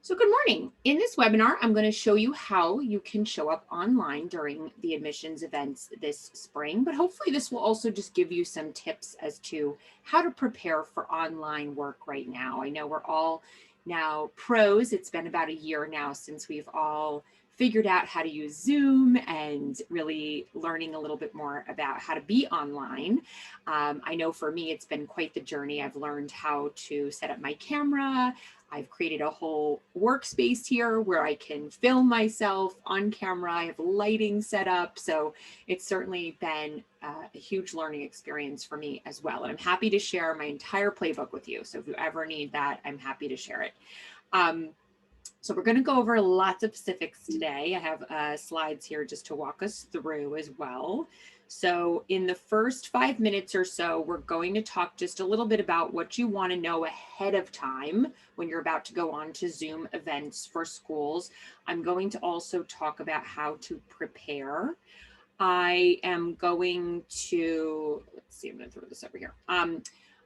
So good morning. In this webinar, I'm going to show you how you can show up online during the admissions events this spring, but hopefully this will also just give you some tips as to how to prepare for online work right now. I know we're all now pros. It's been about a year now since we've all figured out how to use Zoom and really learning a little bit more about how to be online. I know for me, it's been quite the journey. I've learned how to set up my camera. I've created a whole workspace here where I can film myself on camera. I have lighting set up. So it's certainly been a huge learning experience for me as well. And I'm happy to share my entire playbook with you. So if you ever need that, I'm happy to share it. So we're going to go over lots of specifics today. I have slides here just to walk us through as well. So in the first 5 minutes or so, we're going to talk just a little bit about what you want to know ahead of time when you're about to go on to Zoom events for schools. I'm going to also talk about how to prepare. I am going to, let's see, I'm going to throw this over here.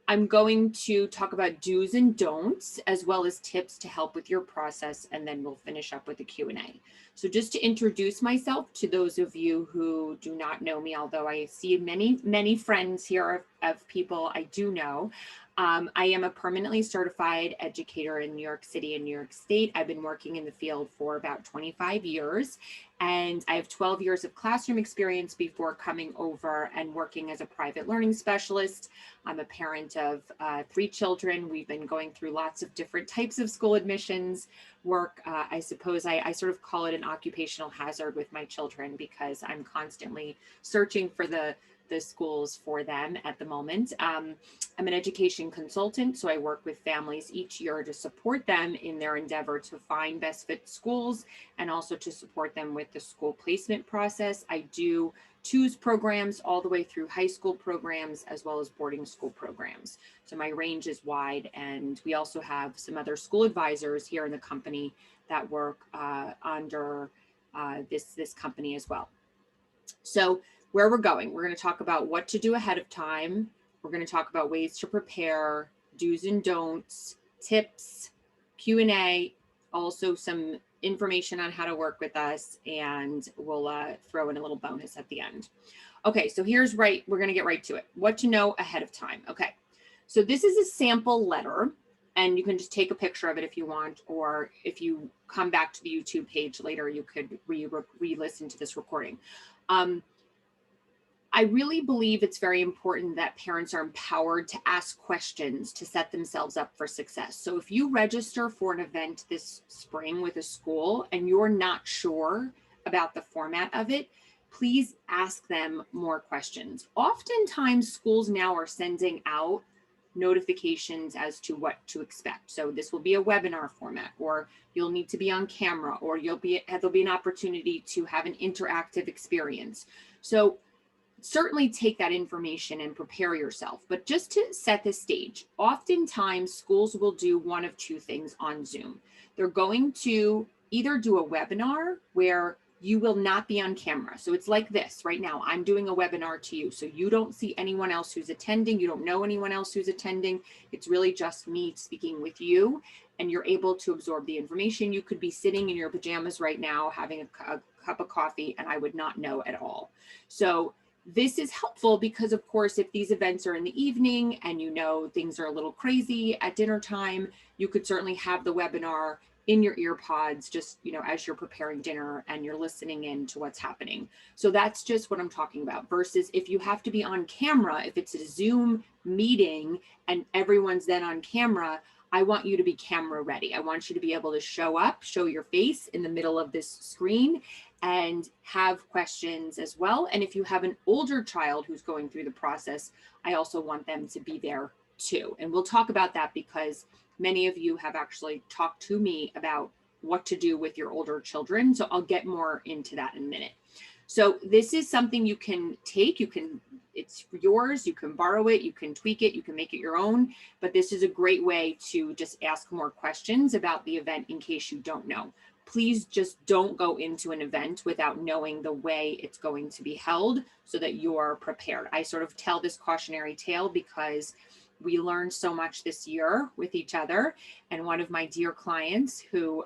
I'm going to talk about do's and don'ts, as well as tips to help with your process, and then we'll finish up with the Q&A. So just to introduce myself to those of you who do not know me, although I see many friends here of people I do know. I am a permanently certified educator in New York City and New York State. I've been working in the field for about 25 years, and I have 12 years of classroom experience before coming over and working as a private learning specialist. I'm a parent of 3 children. We've been going through lots of different types of school admissions work. I suppose I sort of call it an occupational hazard with my children because I'm constantly searching for the schools for them at the moment. I'm an education consultant, so I work with families each year to support them in their endeavor to find best fit schools and also to support them with the school placement process. I do choose programs all the way through high school programs as well as boarding school programs. So my range is wide, and we also have some other school advisors here in the company that work under this company as well. So where we're going to talk about what to do ahead of time. We're going to talk about ways to prepare, do's and don'ts, tips, Q&A, also some information on how to work with us, and we'll throw in a little bonus at the end. Okay, so we're going to get right to it. What to know ahead of time. Okay, so this is a sample letter, and you can just take a picture of it if you want, or if you come back to the YouTube page later, you could re-listen to this recording. I really believe it's very important that parents are empowered to ask questions to set themselves up for success. So if you register for an event this spring with a school and you're not sure about the format of it, please ask them more questions. Oftentimes, schools now are sending out notifications as to what to expect. So this will be a webinar format, or you'll need to be on camera, or there'll be an opportunity to have an interactive experience. So certainly take that information and prepare yourself. But just to set the stage, oftentimes schools will do one of 2 things on Zoom. They're going to either do a webinar where you will not be on camera. So it's like this right now. I'm doing a webinar to you. So you don't see anyone else who's attending. You don't know anyone else who's attending. It's really just me speaking with you, and you're able to absorb the information. You could be sitting in your pajamas right now, having a cup of coffee, and I would not know at all. So this is helpful because, of course, if these events are in the evening and you know things are a little crazy at dinner time, you could certainly have the webinar in your ear pods, just, as you're preparing dinner and you're listening in to what's happening. So that's just what I'm talking about. Versus if you have to be on camera, if it's a Zoom meeting and everyone's then on camera, I want you to be camera ready. I want you to be able to show up, show your face in the middle of this screen, and have questions as well. And if you have an older child who's going through the process, I also want them to be there too. And we'll talk about that because many of you have actually talked to me about what to do with your older children. So I'll get more into that in a minute. So this is something you can take, it's yours, you can borrow it, you can tweak it, you can make it your own, but this is a great way to just ask more questions about the event in case you don't know. Please just don't go into an event without knowing the way it's going to be held so that you're prepared. I sort of tell this cautionary tale because we learned so much this year with each other. And one of my dear clients who,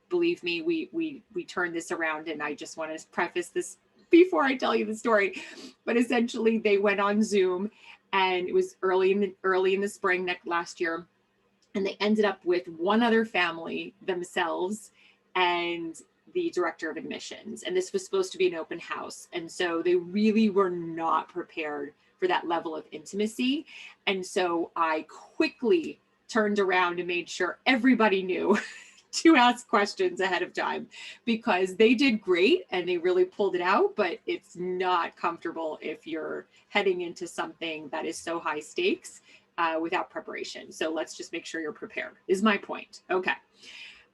believe me, we turned this around, and I just want to preface this before I tell you the story. But essentially they went on Zoom, and it was early in the spring last year. And they ended up with one other family, themselves and the director of admissions. And this was supposed to be an open house. And so they really were not prepared for that level of intimacy. And so I quickly turned around and made sure everybody knew to ask questions ahead of time, because they did great and they really pulled it out, but it's not comfortable if you're heading into something that is so high stakes without preparation. So let's just make sure you're prepared, is my point. Okay.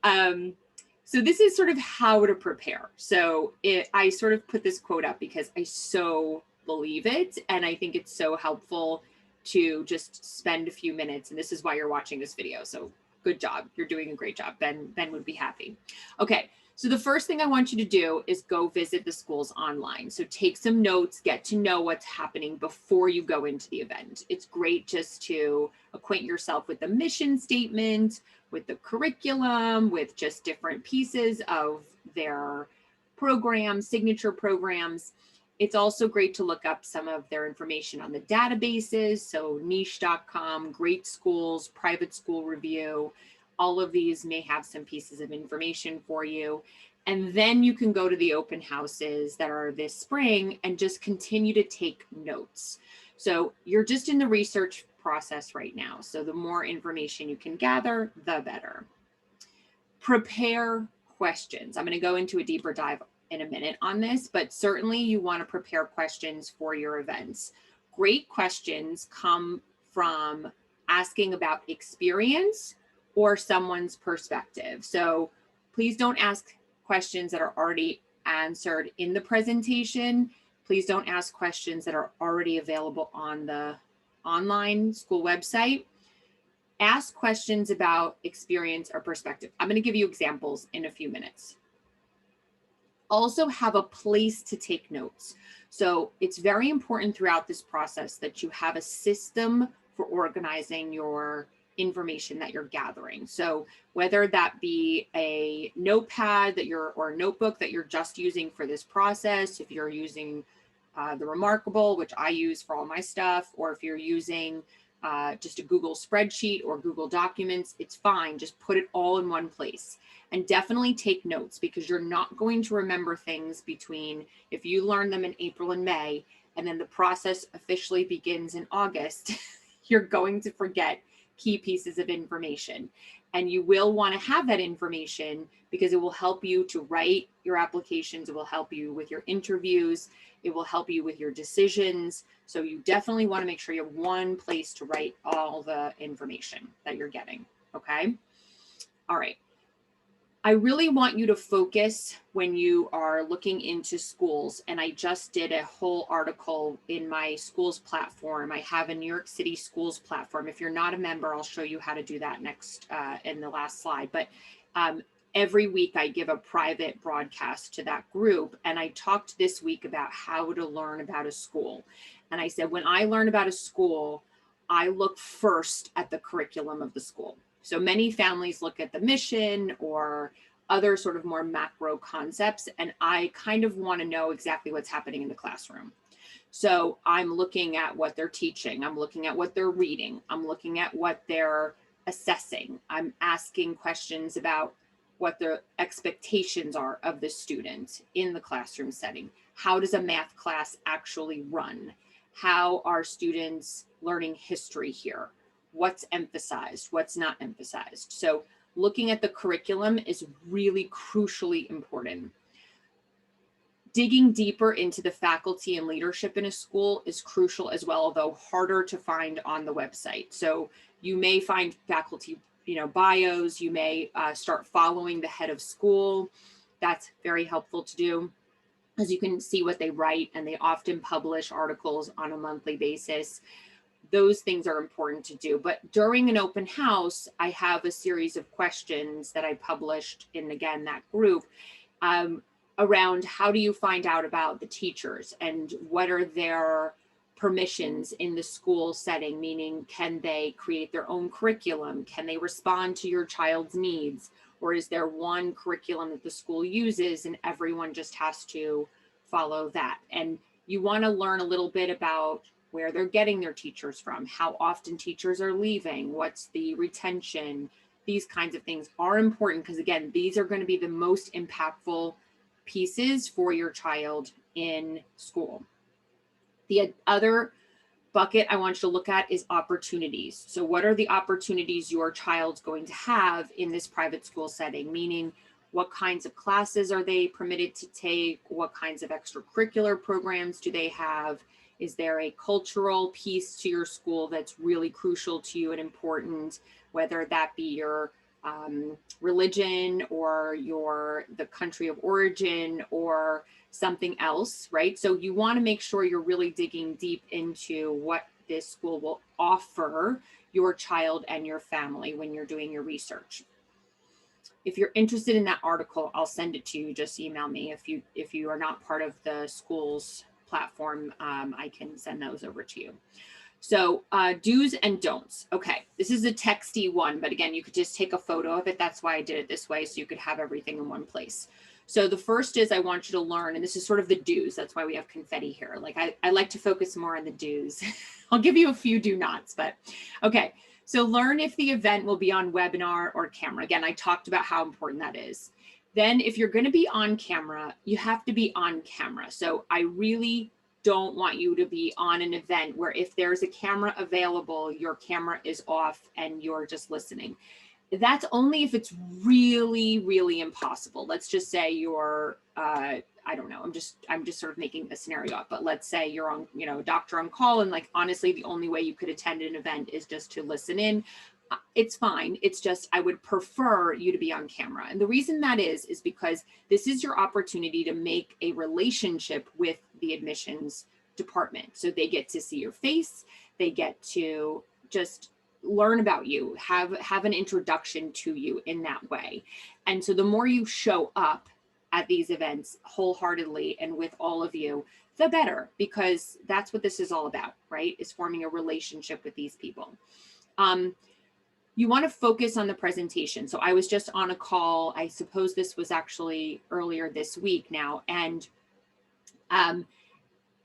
So this is sort of how to prepare. So I sort of put this quote up because I so believe it. And I think it's so helpful to just spend a few minutes. And this is why you're watching this video. So good job. You're doing a great job. Ben would be happy. Okay. So the first thing I want you to do is go visit the schools online. So take some notes, get to know what's happening before you go into the event. It's great just to acquaint yourself with the mission statement, with the curriculum, with just different pieces of their programs, signature programs. It's also great to look up some of their information on the databases. So niche.com, Great Schools, Private School Review. All of these may have some pieces of information for you. And then you can go to the open houses that are this spring and just continue to take notes. So you're just in the research process right now. So the more information you can gather, the better. Prepare questions. I'm going to go into a deeper dive in a minute on this, but certainly you want to prepare questions for your events. Great questions come from asking about experience or someone's perspective. So please don't ask questions that are already answered in the presentation. Please don't ask questions that are already available on the online school website. Ask questions about experience or perspective. I'm going to give you examples in a few minutes. Also have a place to take notes. So it's very important throughout this process that you have a system for organizing your information that you're gathering. So whether that be a notepad that or a notebook that you're just using for this process, if you're using the Remarkable, which I use for all my stuff, or if you're using just a Google spreadsheet or Google Documents, it's fine. Just put it all in one place. And definitely take notes, because you're not going to remember things between, if you learn them in April and May, and then the process officially begins in August, you're going to forget key pieces of information. And you will want to have that information because it will help you to write your applications. It will help you with your interviews. It will help you with your decisions. So you definitely want to make sure you have one place to write all the information that you're getting. Okay. All right. I really want you to focus when you are looking into schools. And I just did a whole article in my schools platform. I have a New York City schools platform. If you're not a member, I'll show you how to do that next in the last slide. But every week I give a private broadcast to that group. And I talked this week about how to learn about a school. And I said, when I learn about a school, I look first at the curriculum of the school. So many families look at the mission or other sort of more macro concepts, and I kind of want to know exactly what's happening in the classroom. So I'm looking at what they're teaching. I'm looking at what they're reading. I'm looking at what they're assessing. I'm asking questions about what the expectations are of the student in the classroom setting. How does a math class actually run? How are students learning history here? What's emphasized, what's not emphasized. So looking at the curriculum is really crucially important. Digging deeper into the faculty and leadership in a school is crucial as well, although harder to find on the website. So you may find faculty, bios. You may start following the head of school. That's very helpful to do, as you can see what they write, and they often publish articles on a monthly basis. Those things are important to do. But during an open house, I have a series of questions that I published in, again, that group around how do you find out about the teachers and what are their permissions in the school setting, meaning can they create their own curriculum? Can they respond to your child's needs? Or is there one curriculum that the school uses and everyone just has to follow that? And you want to learn a little bit about where they're getting their teachers from, how often teachers are leaving, what's the retention. These kinds of things are important because, again, these are going to be the most impactful pieces for your child in school. The other bucket I want you to look at is opportunities. So what are the opportunities your child's going to have in this private school setting? Meaning, what kinds of classes are they permitted to take? What kinds of extracurricular programs do they have? Is there a cultural piece to your school that's really crucial to you and important, whether that be your religion or the country of origin or something else, right? So you want to make sure you're really digging deep into what this school will offer your child and your family when you're doing your research. If you're interested in that article, I'll send it to you. Just email me. If you are not part of the school's platform, I can send those over to you. So do's and don'ts. Okay, this is a texty one, but again, you could just take a photo of it. That's why I did it this way, so you could have everything in one place. So the first is I want you to learn, and this is sort of the do's. That's why we have confetti here. Like I like to focus more on the do's. I'll give you a few do nots, but okay. So learn if the event will be on webinar or camera. Again, I talked about how important that is. Then if you're going to be on camera, you have to be on camera. So I really don't want you to be on an event where if there's a camera available, your camera is off and you're just listening. That's only if it's really, really impossible. Let's just say you're, I don't know, I'm just sort of making a scenario up, but let's say you're on, a doctor on call and like, honestly, the only way you could attend an event is just to listen in. It's fine. It's just, I would prefer you to be on camera. And the reason that is because this is your opportunity to make a relationship with the admissions department. So they get to see your face. They get to just learn about you, have an introduction to you in that way. And so the more you show up at these events wholeheartedly and with all of you, the better, because that's what this is all about, right? Is forming a relationship with these people. You want to focus on the presentation. So I was just on a call, I suppose this was actually earlier this week now, and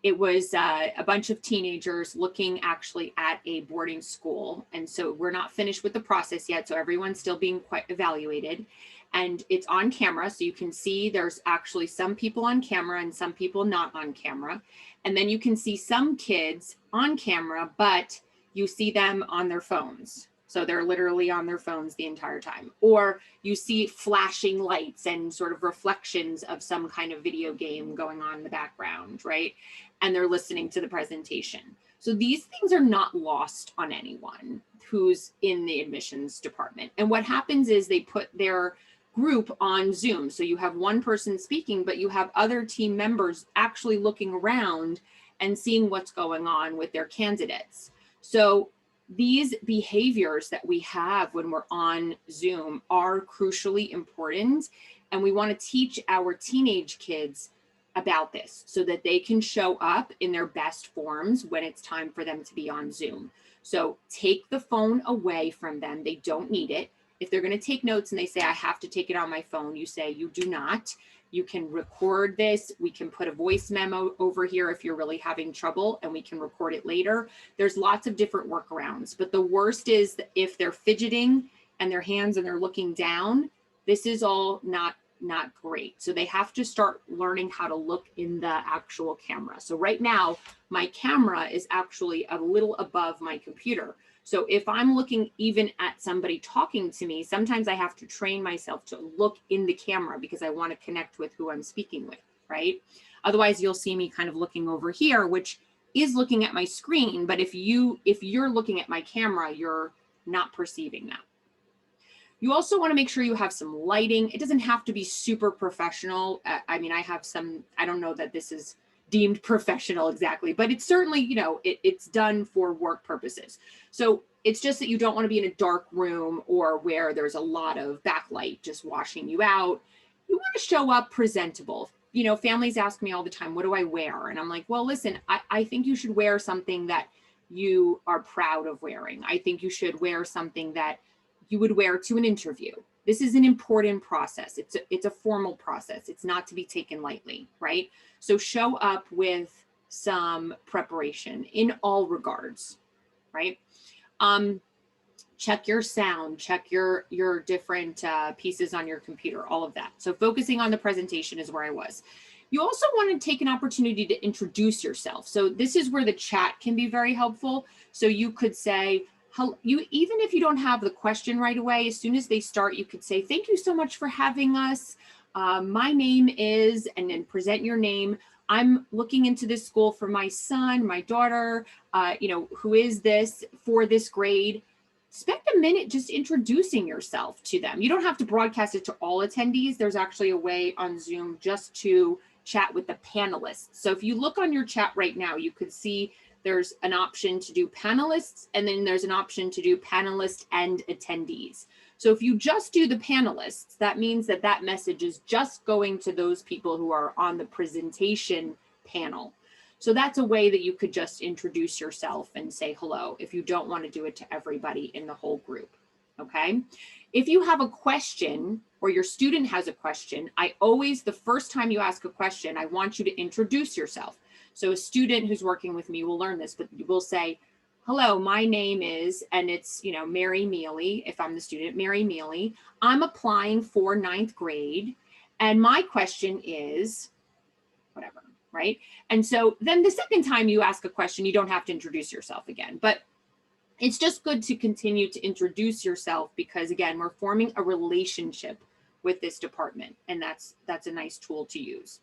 it was a bunch of teenagers looking actually at a boarding school. And so we're not finished with the process yet. So everyone's still being quite evaluated, and it's on camera. So you can see there's actually some people on camera and some people not on camera. And then you can see some kids on camera, but you see them on their phones. So they're literally on their phones the entire time. Or you see flashing lights and sort of reflections of some kind of video game going on in the background, right? And they're listening to the presentation. So these things are not lost on anyone who's in the admissions department. And what happens is they put their group on Zoom. So you have one person speaking, but you have other team members actually looking around and seeing what's going on with their candidates. So these behaviors that we have when we're on Zoom are crucially important. And we want to teach our teenage kids about this so that they can show up in their best forms when it's time for them to be on Zoom. So take the phone away from them. They don't need it. If they're going to take notes and they say, I have to take it on my phone, you say, you do not. You can record this. We can put a voice memo over here if you're really having trouble, and we can record it later. There's lots of different workarounds, but the worst is that if they're fidgeting and their hands and they're looking down, this is all not great. So they have to start learning how to look in the actual camera. So right now, my camera is actually a little above my computer. So if I'm looking even at somebody talking to me, sometimes I have to train myself to look in the camera because I want to connect with who I'm speaking with, right? Otherwise, you'll see me kind of looking over here, which is looking at my screen. But if you're looking at my camera, you're not perceiving that. You also want to make sure you have some lighting. It doesn't have to be super professional. I mean, I have some, I don't know that this is deemed professional exactly, but it's certainly, it's done for work purposes. So it's just that you don't want to be in a dark room or where there's a lot of backlight just washing you out. You want to show up presentable. families ask me all the time, what do I wear? And I'm like, well, listen, I think you should wear something that you are proud of wearing. I think you should wear something that you would wear to an interview. This is an important process. It's a formal process. It's not to be taken lightly, right? So show up with some preparation in all regards, right? Check your sound, check your different pieces on your computer, all of that. So focusing on the presentation is where I was. You also want to take an opportunity to introduce yourself. So this is where the chat can be very helpful. So you could say, even if you don't have the question right away, as soon as they start, you could say, thank you so much for having us. My name is, and then present your name. I'm looking into this school for my son, my daughter, who is this for this grade. Spend a minute just introducing yourself to them. You don't have to broadcast it to all attendees. There's actually a way on Zoom just to chat with the panelists. So if you look on your chat right now, you could see there's an option to do panelists, and then there's an option to do panelists and attendees. So if you just do the panelists, that means that that message is just going to those people who are on the presentation panel. So that's a way that you could just introduce yourself and say hello if you don't want to do it to everybody in the whole group, okay? If you have a question or your student has a question, the first time you ask a question, I want you to introduce yourself. So a student who's working with me will learn this, but you will say, hello, my name is, and it's, Mary Mealy, if I'm the student, Mary Mealy. I'm applying for 9th grade, and my question is, whatever, right? And so then the second time you ask a question, you don't have to introduce yourself again, but it's just good to continue to introduce yourself because, again, we're forming a relationship with this department, and that's a nice tool to use.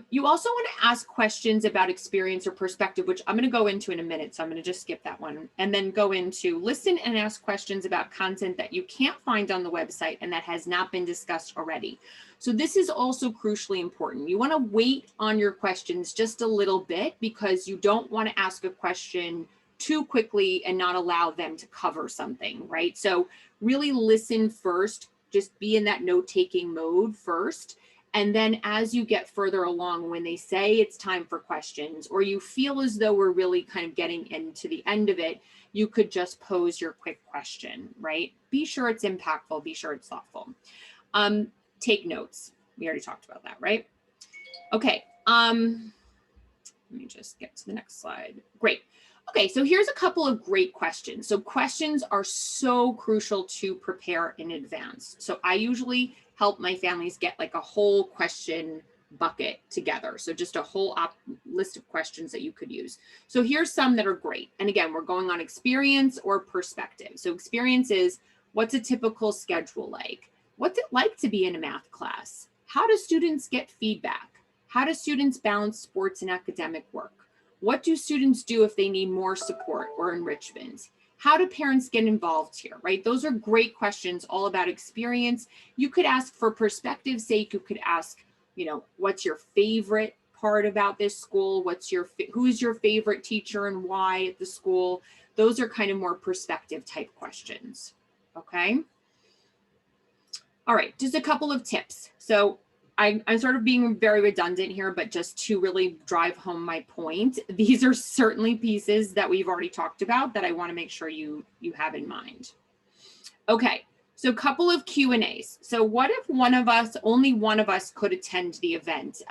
You also want to ask questions about experience or perspective, which I'm going to go into in a minute. So I'm going to just skip that one and then go into listen and ask questions about content that you can't find on the website and that has not been discussed already. So this is also crucially important. You want to wait on your questions just a little bit because you don't want to ask a question too quickly and not allow them to cover something, right? So really listen first, just be in that note-taking mode first. And then as you get further along, when they say it's time for questions, or you feel as though we're really kind of getting into the end of it, you could just pose your quick question, right? Be sure it's impactful, be sure it's thoughtful. Take notes. We already talked about that, right? Okay, let me just get to the next slide. Great. Okay, so here's a couple of great questions. So questions are so crucial to prepare in advance. So I usually help my families get like a whole question bucket together. So just a whole list of questions that you could use. So here's some that are great. And again, we're going on experience or perspective. So experience is, what's a typical schedule like? What's it like to be in a math class? How do students get feedback? How do students balance sports and academic work? What do students do if they need more support or enrichment? How do parents get involved here, right? Those are great questions all about experience. You could ask for perspective's sake. You could ask, what's your favorite part about this school? Who's your favorite teacher and why at the school? Those are kind of more perspective type questions, okay? All right, just a couple of tips. So I'm sort of being very redundant here, but just to really drive home my point, these are certainly pieces that we've already talked about that I want to make sure you have in mind. Okay, so a couple of Q&As. So what if only one of us could attend the event?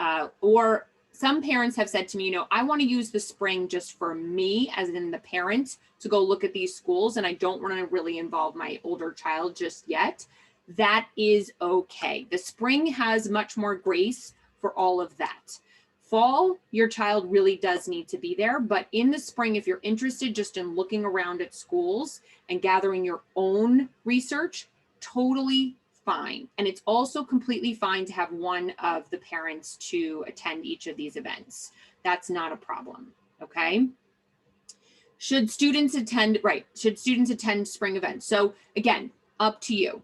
Or some parents have said to me, I want to use the spring just for me, as in the parent, to go look at these schools, and I don't want to really involve my older child just yet. That is okay. The spring has much more grace for all of that. Fall, your child really does need to be there, but in the spring, if you're interested just in looking around at schools and gathering your own research, totally fine. And it's also completely fine to have one of the parents to attend each of these events. That's not a problem, okay? Should students attend spring events? So again, up to you.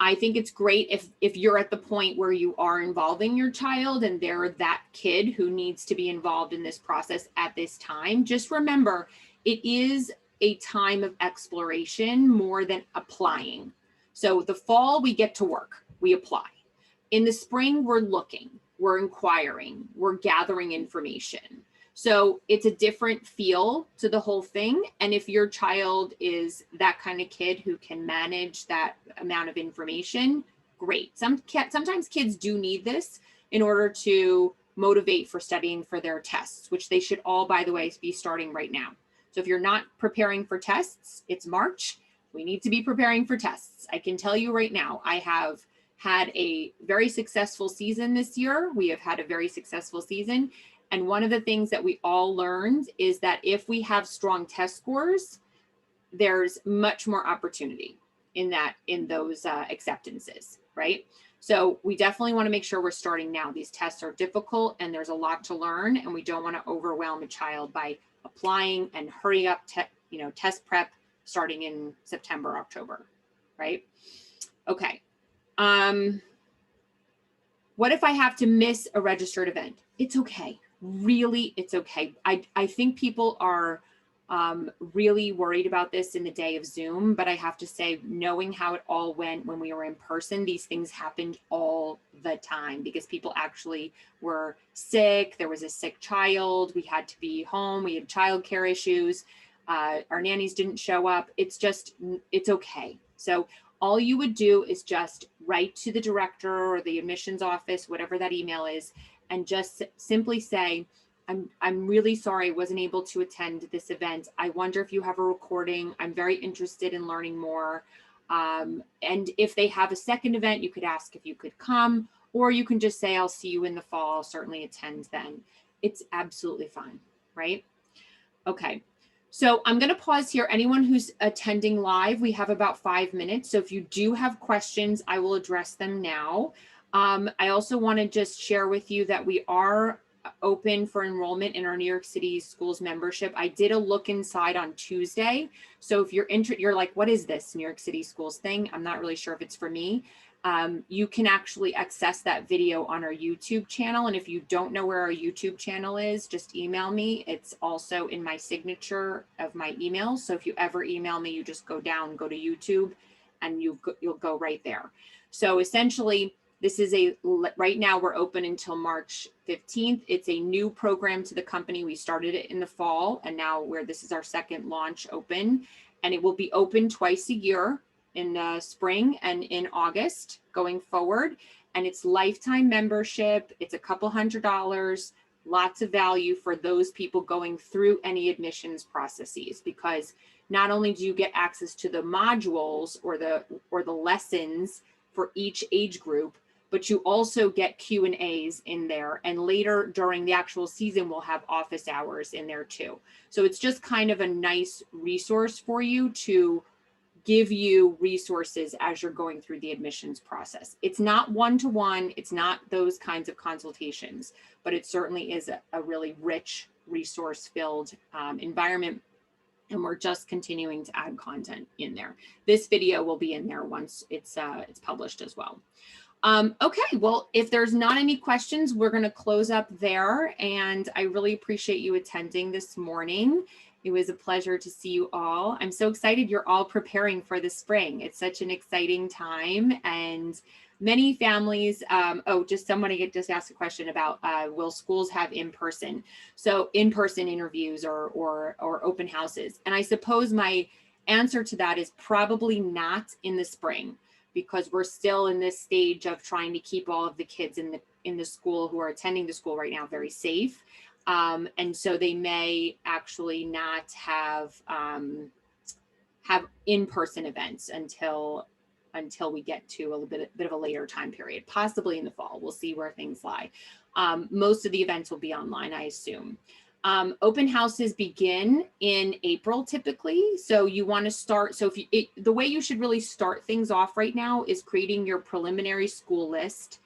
I think it's great if you're at the point where you are involving your child and they're that kid who needs to be involved in this process at this time. Just remember, it is a time of exploration more than applying. So the fall, we get to work, we apply. In the spring, we're looking. we're inquiring, we're gathering information. So it's a different feel to the whole thing. And if your child is that kind of kid who can manage that amount of information, great. Sometimes kids do need this in order to motivate for studying for their tests, which they should all, by the way, be starting right now. So if you're not preparing for tests, it's March. We need to be preparing for tests. I can tell you right now, I have had a very successful season this year. We have had a very successful season. And one of the things that we all learned is that if we have strong test scores, there's much more opportunity in those acceptances, right? So we definitely want to make sure we're starting now. These tests are difficult and there's a lot to learn, and we don't want to overwhelm a child by applying and hurry up test prep starting in September, October, right? Okay. What if I have to miss a registered event? It's okay. Really, it's okay. I think people are really worried about this in the day of Zoom, but I have to say, knowing how it all went when we were in person, these things happened all the time because people actually were sick. There was a sick child. We had to be home. We had childcare issues. Our nannies didn't show up. It's okay. So all you would do is just write to the director or the admissions office, whatever that email is, and just simply say, I'm really sorry I wasn't able to attend this event. I wonder if you have a recording. I'm very interested in learning more. And if they have a second event, you could ask if you could come, or you can just say, I'll see you in the fall. I'll certainly attend then. It's absolutely fine, right? Okay. So I'm going to pause here. Anyone who's attending live, we have about 5 minutes. So if you do have questions, I will address them now. I also want to just share with you that we are open for enrollment in our New York City Schools membership. I did a look inside on Tuesday. So if you're like, what is this New York City Schools thing? I'm not really sure if it's for me. You can actually access that video on our YouTube channel. And if you don't know where our YouTube channel is, just email me. It's also in my signature of my email. So if you ever email me, you just go down, go to YouTube, and you'll go right there. So essentially, right now we're open until March 15th. It's a new program to the company. We started it in the fall, and now this is our second launch open, and it will be open twice a year in the spring and in August going forward. And it's lifetime membership. It's a couple $100, lots of value for those people going through any admissions processes, because not only do you get access to the modules or the lessons for each age group, but you also get Q&As in there. And later during the actual season, we'll have office hours in there too. So it's just kind of a nice resource for you to give you resources as you're going through the admissions process. It's not one-to-one, it's not those kinds of consultations, but it certainly is a really rich resource-filled environment. And we're just continuing to add content in there. This video will be in there once it's published as well. Okay, well, if there's not any questions, we're going to close up there. And I really appreciate you attending this morning. It was a pleasure to see you all. I'm so excited you're all preparing for the spring. It's such an exciting time, and many families, just somebody just asked a question about will schools have in-person? So in-person interviews or open houses. And I suppose my answer to that is probably not in the spring, because we're still in this stage of trying to keep all of the kids in the school who are attending the school right now very safe. And so they may actually not have in-person events until we get to a bit of a later time period, possibly in the fall. We'll see where things lie. Most of the events will be online, I assume. Open houses begin in April typically. So you want to start. So the way you should really start things off right now is creating your preliminary school list,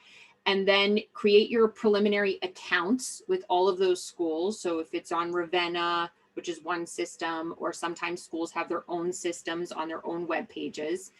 and then create your preliminary accounts with all of those schools. So if it's on Ravenna, which is one system, or sometimes schools have their own systems on their own web pages,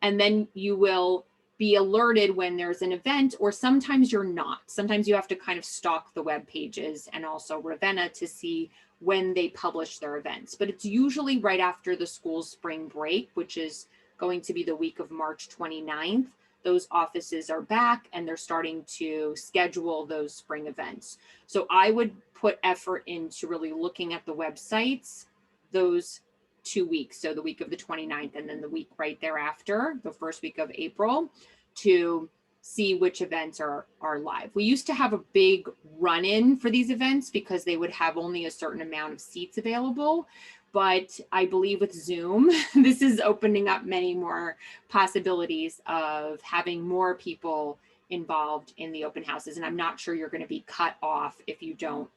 and then you will be alerted when there's an event, or sometimes you're not. Sometimes you have to kind of stalk the web pages and also Ravenna to see when they publish their events. But it's usually right after the school's spring break, which is going to be the week of March 29th. those offices are back and they're starting to schedule those spring events. So I would put effort into really looking at the websites those 2 weeks. So the week of the 29th and then the week right thereafter, the first week of April, to see which events are live. We used to have a big run-in for these events because they would have only a certain amount of seats available. But I believe with Zoom, this is opening up many more possibilities of having more people involved in the open houses. And I'm not sure you're going to be cut off if you don't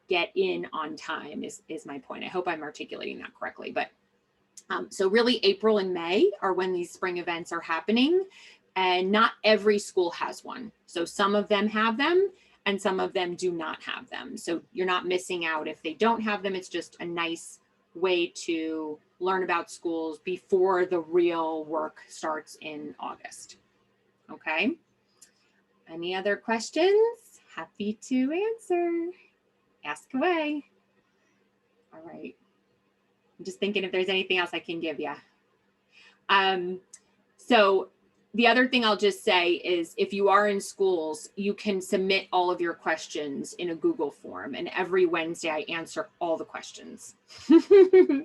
get in on time is my point. I hope I'm articulating that correctly. But so really April and May are when these spring events are happening, and not every school has one. So some of them have them and some of them do not have them. So you're not missing out if they don't have them. It's just a nice way to learn about schools before the real work starts in August. Okay. Any other questions? Happy to answer. Ask away. All right. I'm just thinking if there's anything else I can give you. So the other thing I'll just say is if you are in schools, you can submit all of your questions in a Google form, and every Wednesday I answer all the questions.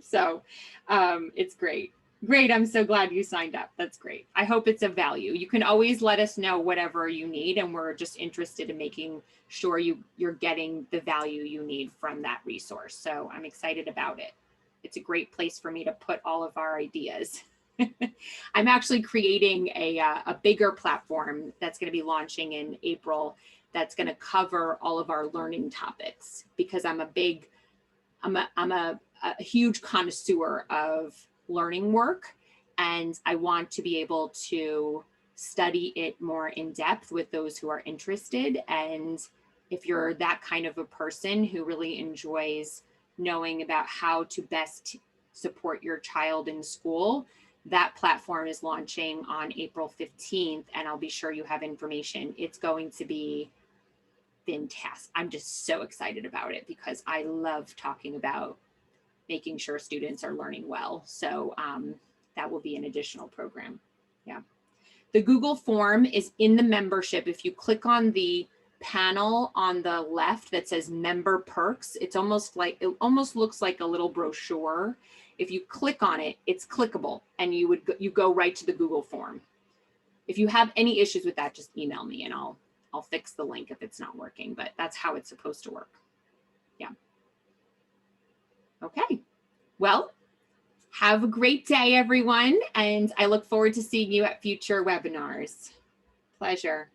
So it's great. Great. I'm so glad you signed up. That's great. I hope it's of value. You can always let us know whatever you need, and we're just interested in making sure you're getting the value you need from that resource. So I'm excited about it. It's a great place for me to put all of our ideas. I'm actually creating a bigger platform that's going to be launching in April that's going to cover all of our learning topics, because I'm a huge connoisseur of learning work, and I want to be able to study it more in depth with those who are interested. And if you're that kind of a person who really enjoys knowing about how to best support your child in school, that platform is launching on April 15th, and I'll be sure you have information. It's going to be fantastic. I'm just so excited about it because I love talking about making sure students are learning well. So that will be an additional program. Yeah. The Google form is in the membership. If you click on the panel on the left that says member perks, it almost looks like a little brochure. If you click on it, it's clickable, and you go right to the Google form. If you have any issues with that, just email me and I'll fix the link if it's not working, but that's how it's supposed to work. Yeah. Okay. Well, have a great day, everyone, and I look forward to seeing you at future webinars. Pleasure.